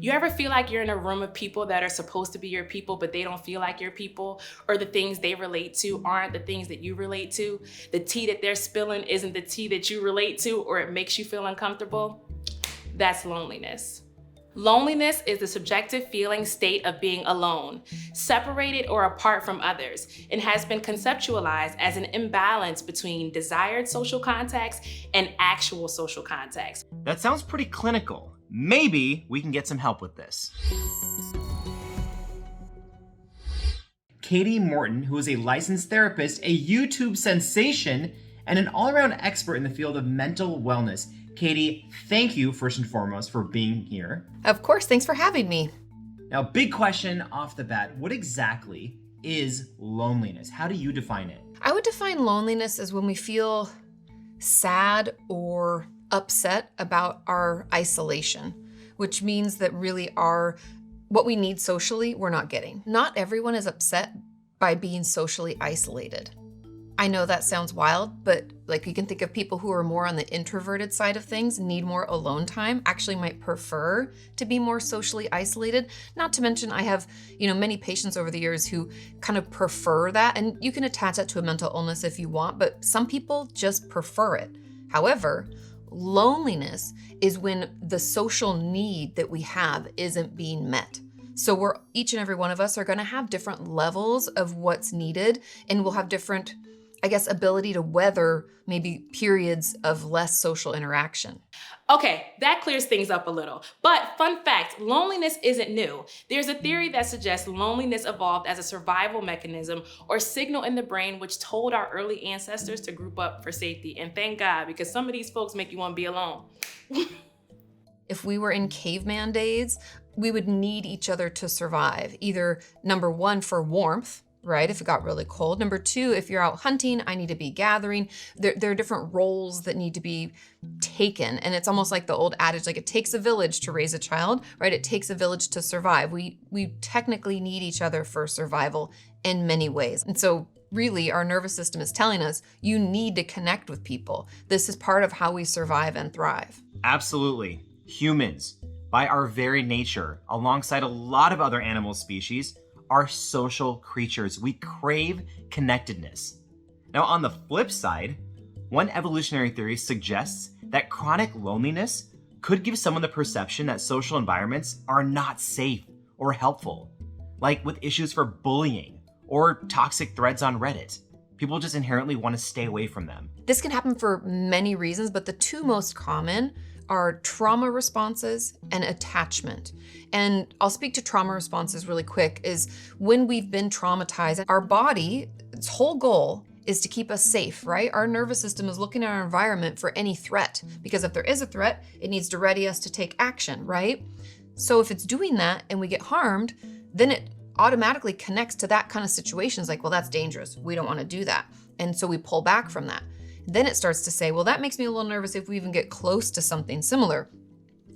You ever feel like you're in a room of people that are supposed to be your people, but they don't feel like your people, or the things they relate to aren't the things that you relate to? The tea that they're spilling isn't the tea that you relate to, or it makes you feel uncomfortable? That's loneliness. Loneliness is the subjective feeling state of being alone, separated or apart from others, and has been conceptualized as an imbalance between desired social contacts and actual social contacts. That sounds pretty clinical. Maybe we can get some help with this. Kati Morton, who is a licensed therapist, a YouTube sensation, and an all-around expert in the field of mental wellness. Kati, thank you first and foremost for being here. Of course, thanks for having me. Now, big question off the bat. What exactly is loneliness? How do you define it? I would define loneliness as when we feel sad or upset about our isolation, which means that really what we need socially, we're not getting. Not everyone is upset by being socially isolated. I know that sounds wild, but like you can think of people who are more on the introverted side of things, need more alone time, actually might prefer to be more socially isolated. Not to mention I have, many patients over the years who kind of prefer that, and you can attach that to a mental illness if you want, but some people just prefer it. However, loneliness is when the social need that we have isn't being met. So each and every one of us are going to have different levels of what's needed, and we'll have different, ability to weather maybe periods of less social interaction. Okay, that clears things up a little. But fun fact, loneliness isn't new. There's a theory that suggests loneliness evolved as a survival mechanism or signal in the brain which told our early ancestors to group up for safety. And thank God, because some of these folks make you want to be alone. If we were in caveman days, we would need each other to survive. Either number one, for warmth, right? If it got really cold. Number two, if you're out hunting, I need to be gathering. There are different roles that need to be taken. And it's almost like the old adage, like it takes a village to raise a child, right? It takes a village to survive. We technically need each other for survival in many ways. And so really our nervous system is telling us you need to connect with people. This is part of how we survive and thrive. Absolutely. Humans, by our very nature, alongside a lot of other animal species, are social creatures. We crave connectedness. Now, on the flip side, one evolutionary theory suggests that chronic loneliness could give someone the perception that social environments are not safe or helpful, like with issues for bullying or toxic threads on Reddit. People just inherently want to stay away from them. This can happen for many reasons, but the two most common are trauma responses and attachment. And I'll speak to trauma responses really quick, is when we've been traumatized, our body, its whole goal is to keep us safe, right? Our nervous system is looking at our environment for any threat, because if there is a threat, it needs to ready us to take action, right? So if it's doing that and we get harmed, then it automatically connects to that kind of situation. It's like, well, that's dangerous. We don't want to do that. And so we pull back from that. Then it starts to say, well, that makes me a little nervous if we even get close to something similar.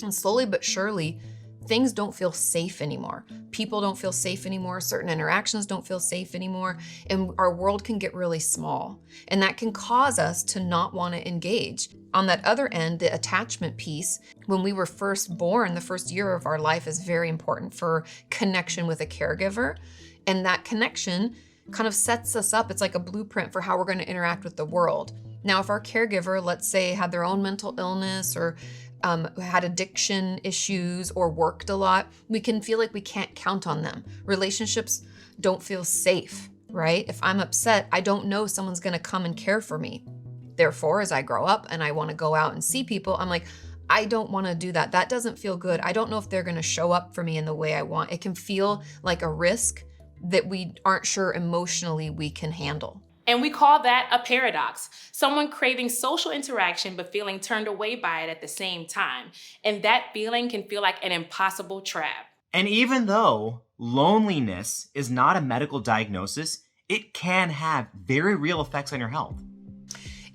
And slowly but surely, things don't feel safe anymore. People don't feel safe anymore. Certain interactions don't feel safe anymore. And our world can get really small. And that can cause us to not want to engage. On that other end, the attachment piece, when we were first born, the first year of our life is very important for connection with a caregiver. And that connection kind of sets us up. It's like a blueprint for how we're going to interact with the world. Now, if our caregiver, let's say, had their own mental illness or had addiction issues or worked a lot, we can feel like we can't count on them. Relationships don't feel safe, right? If I'm upset, I don't know someone's going to come and care for me. Therefore, as I grow up and I want to go out and see people, I'm like, I don't want to do that. That doesn't feel good. I don't know if they're going to show up for me in the way I want. It can feel like a risk that we aren't sure emotionally we can handle. And we call that a paradox. Someone craving social interaction but feeling turned away by it at the same time. And that feeling can feel like an impossible trap. And even though loneliness is not a medical diagnosis, it can have very real effects on your health.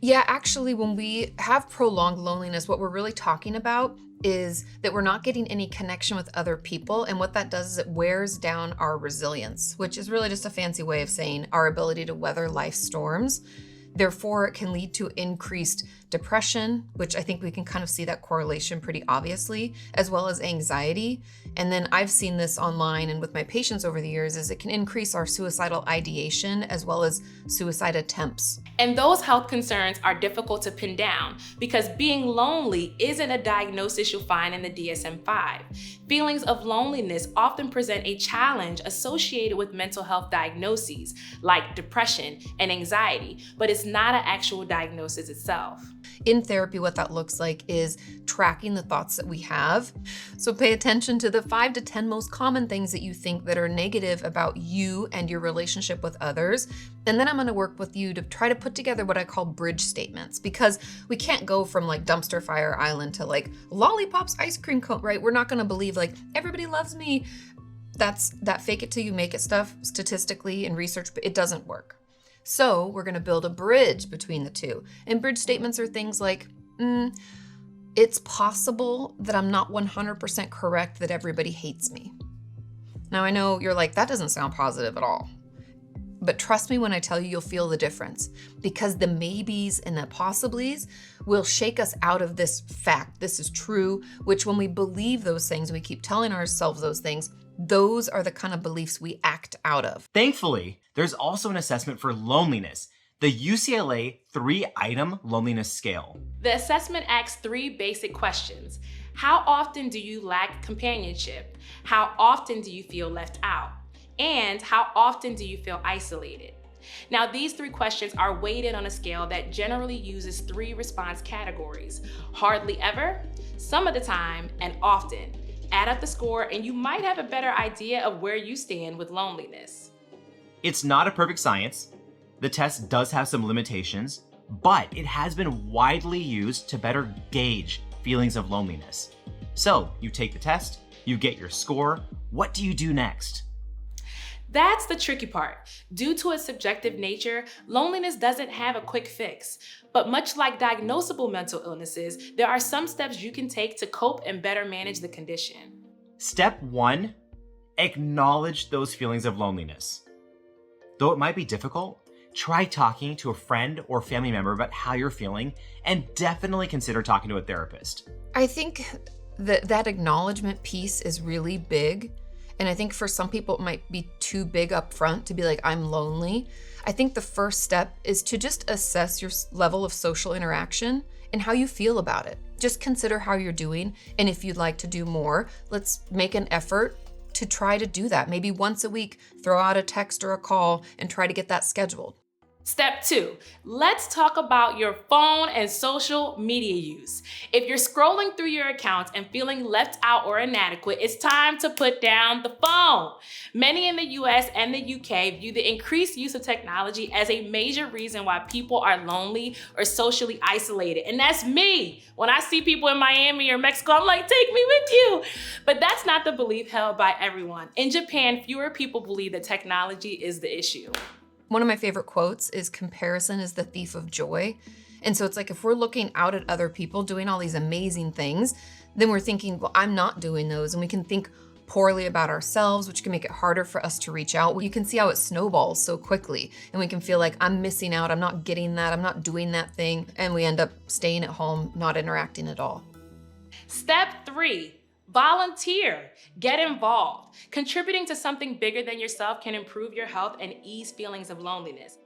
Yeah, actually, when we have prolonged loneliness, what we're really talking about is that we're not getting any connection with other people. And what that does is it wears down our resilience, which is really just a fancy way of saying our ability to weather life's storms. Therefore, it can lead to increased depression, which I think we can kind of see that correlation pretty obviously, as well as anxiety. And then I've seen this online and with my patients over the years is it can increase our suicidal ideation as well as suicide attempts. And those health concerns are difficult to pin down because being lonely isn't a diagnosis you'll find in the DSM-5. Feelings of loneliness often present a challenge associated with mental health diagnoses like depression and anxiety, but it's not an actual diagnosis itself. In therapy, what that looks like is tracking the thoughts that we have. So pay attention to the 5 to 10 most common things that you think that are negative about you and your relationship with others. And then I'm going to work with you to try to put together what I call bridge statements, because we can't go from like dumpster fire island to like lollipops ice cream cone, right? We're not going to believe like everybody loves me. That's that fake it till you make it stuff statistically in research, but it doesn't work. So we're going to build a bridge between the two. And bridge statements are things like, it's possible that I'm not 100% correct that everybody hates me. Now I know you're like, that doesn't sound positive at all. But trust me when I tell you, you'll feel the difference, because the maybes and the possiblies will shake us out of this fact. This is true, which when we believe those things, we keep telling ourselves those things, those are the kind of beliefs we act out of. Thankfully, there's also an assessment for loneliness, the UCLA 3-item loneliness scale. The assessment asks 3 basic questions. How often do you lack companionship? How often do you feel left out? And how often do you feel isolated? Now, these 3 questions are weighted on a scale that generally uses 3 response categories: hardly ever, some of the time, and often. Add up the score and you might have a better idea of where you stand with loneliness. It's not a perfect science. The test does have some limitations, but it has been widely used to better gauge feelings of loneliness. So you take the test, you get your score. What do you do next? That's the tricky part. Due to its subjective nature, loneliness doesn't have a quick fix. But much like diagnosable mental illnesses, there are some steps you can take to cope and better manage the condition. Step 1, acknowledge those feelings of loneliness. Though it might be difficult, try talking to a friend or family member about how you're feeling, and definitely consider talking to a therapist. I think that acknowledgement piece is really big. And I think for some people, it might be too big up front to be like, I'm lonely. I think the first step is to just assess your level of social interaction and how you feel about it. Just consider how you're doing. And if you'd like to do more, let's make an effort to try to do that. Maybe once a week, throw out a text or a call and try to get that scheduled. Step 2, let's talk about your phone and social media use. If you're scrolling through your accounts and feeling left out or inadequate, it's time to put down the phone. Many in the US and the UK view the increased use of technology as a major reason why people are lonely or socially isolated. And that's me. When I see people in Miami or Mexico, I'm like, take me with you. But that's not the belief held by everyone. In Japan, fewer people believe that technology is the issue. One of my favorite quotes is comparison is the thief of joy. And so it's like if we're looking out at other people doing all these amazing things, then we're thinking, well, I'm not doing those. And we can think poorly about ourselves, which can make it harder for us to reach out. You can see how it snowballs so quickly. And we can feel like I'm missing out, I'm not getting that, I'm not doing that thing. And we end up staying at home, not interacting at all. Step 3, volunteer. Get involved. Contributing to something bigger than yourself can improve your health and ease feelings of loneliness.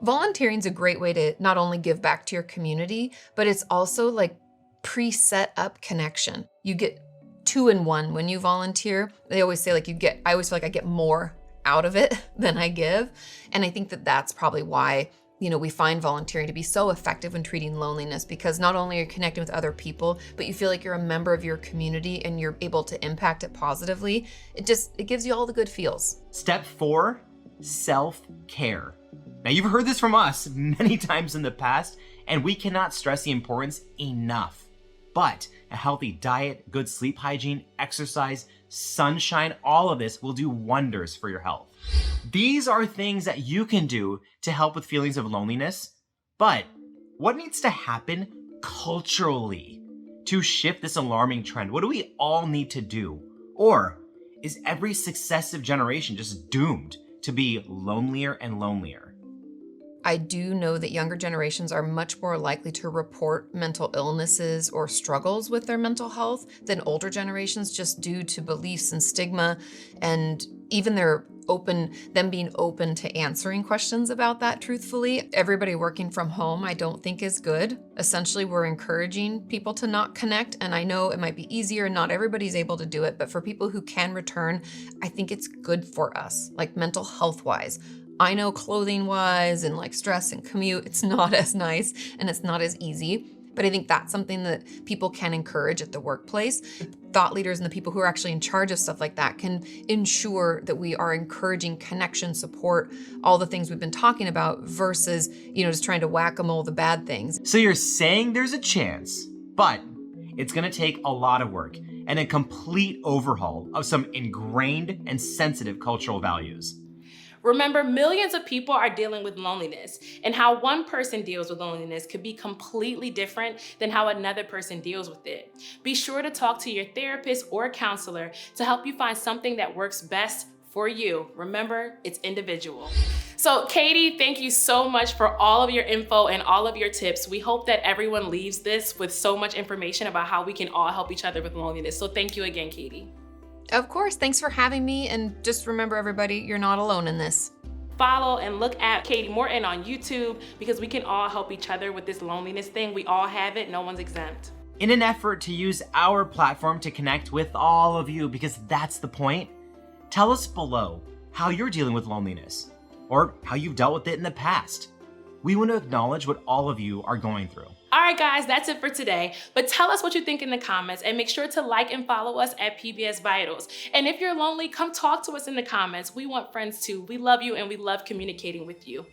Volunteering is a great way to not only give back to your community, but it's also like pre-set up connection. You get 2 in 1 when you volunteer. They always say like I always feel like I get more out of it than I give. And I think that that's probably why, we find volunteering to be so effective in treating loneliness, because not only are you connecting with other people, but you feel like you're a member of your community and you're able to impact it positively. It gives you all the good feels. Step 4, self-care. Now you've heard this from us many times in the past, and we cannot stress the importance enough. But a healthy diet, good sleep hygiene, exercise, sunshine, all of this will do wonders for your health. These are things that you can do to help with feelings of loneliness, but what needs to happen culturally to shift this alarming trend? What do we all need to do? Or is every successive generation just doomed to be lonelier and lonelier? I do know that younger generations are much more likely to report mental illnesses or struggles with their mental health than older generations, just due to beliefs and stigma, and even them being open to answering questions about that truthfully. Everybody working from home, I don't think is good. Essentially, we're encouraging people to not connect, and I know it might be easier and not everybody's able to do it, but for people who can return, I think it's good for us, like mental health wise. I know clothing wise and like stress and commute, it's not as nice and it's not as easy. But I think that's something that people can encourage at the workplace. Thought leaders and the people who are actually in charge of stuff like that can ensure that we are encouraging connection, support, all the things we've been talking about versus, just trying to whack-a-mole the bad things. So you're saying there's a chance, but it's gonna take a lot of work and a complete overhaul of some ingrained and sensitive cultural values. Remember, millions of people are dealing with loneliness, and how one person deals with loneliness could be completely different than how another person deals with it. Be sure to talk to your therapist or counselor to help you find something that works best for you. Remember, it's individual. So Kati, thank you so much for all of your info and all of your tips. We hope that everyone leaves this with so much information about how we can all help each other with loneliness. So thank you again, Kati. Of course, thanks for having me, and just remember everybody, you're not alone in this. Follow and look at Kati Morton on YouTube because we can all help each other with this loneliness thing. We all have it, no one's exempt. In an effort to use our platform to connect with all of you, because that's the point, tell us below how you're dealing with loneliness or how you've dealt with it in the past. We want to acknowledge what all of you are going through. All right, guys, that's it for today. But tell us what you think in the comments and make sure to like and follow us at PBS Vitals. And if you're lonely, come talk to us in the comments. We want friends too. We love you and we love communicating with you.